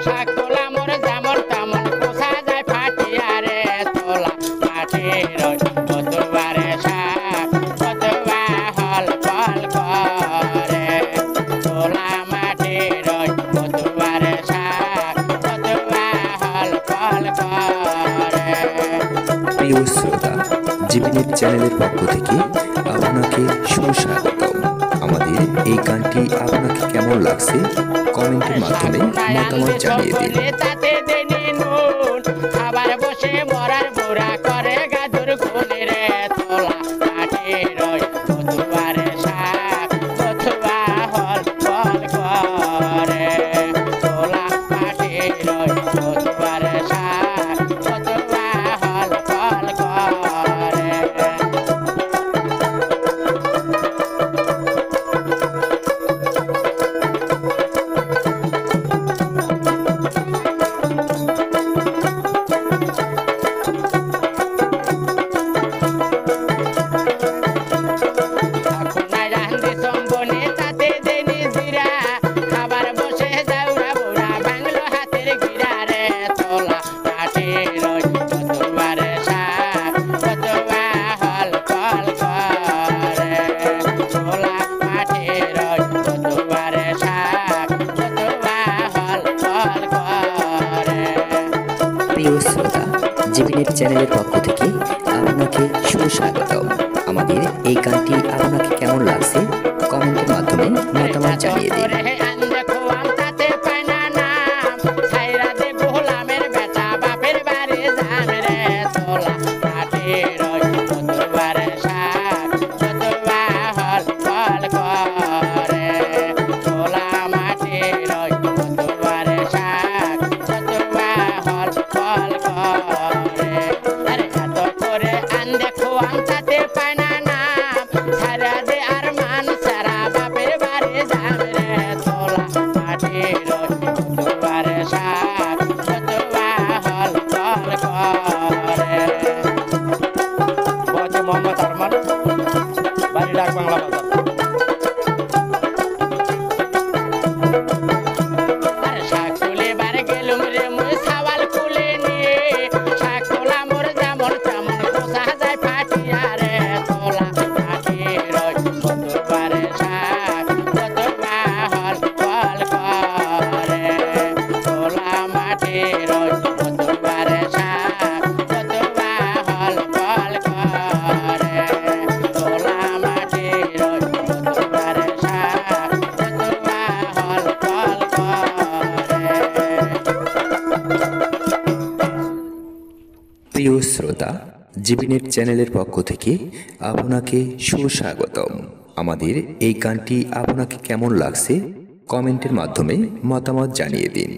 শাক তোলা মোর যেমন তেমন পোষা যায় ফাটিয়া রে তোলা মাটির ওই কচুয়ারে শাক কচুয়া হল ফল করে তোলা মাটির ওই কচুয়ারে শাক কচুয়া হল ফল করে। প্রিয় শ্রোতা, জীবনের চ্যানেলের পক্ষ থেকে আপনাকে সুস্বাগতম। আমাদের এই গানটি আপনাকে কেমন লাগছে কমেন্টের মাধ্যমে মতামত জানিয়ে দিন। তাতে দেনি নুন খাবার বসে মরার বুড়া করে গাজর খুলে রে তোলা মাটির ওই কচুয়ারে শাক কচুয়া হল ফল করে তোলা মাটির ওই কচুয়ারে শাক কচুয়া হল ফল করে। প্রিয় শ্রোতা, জীবনের চ্যানেলের পক্ষ থেকে আপনাকে সুস্বাগতম। আমাদের এই গানটি আপনাকে কেমন লাগছে কমেন্টের মাধ্যমে মতামত জানিয়ে দিন। মোহাম্মদ আরমান, বাড়ি ডাক বাংলা বাজার। শাক তুলে বার গেলুম রে মুই সাওয়াল খুলে নিয়ে শাক তোলা মোর যেমন তেমন পোষা যায় ফাটিয়া রে তোলা মাটির ওই কচুয়ারে শাক কচুয়া হল ফল করে তোলা মাটির ওই কচুয়ারে শাক কচুয়া হল ফল করে তোলা মাটির ওই কচুয়ারে শাক কচুয়া হল ফল করে। প্রিয় শ্রোতা, জীবনের চ্যানেলের পক্ষ থেকে আপনাকে সুস্বাগতম। আমাদের এই গানটি আপনাকে কেমন লাগছে কমেন্টের মাধ্যমে মতামত জানিয়ে দিন।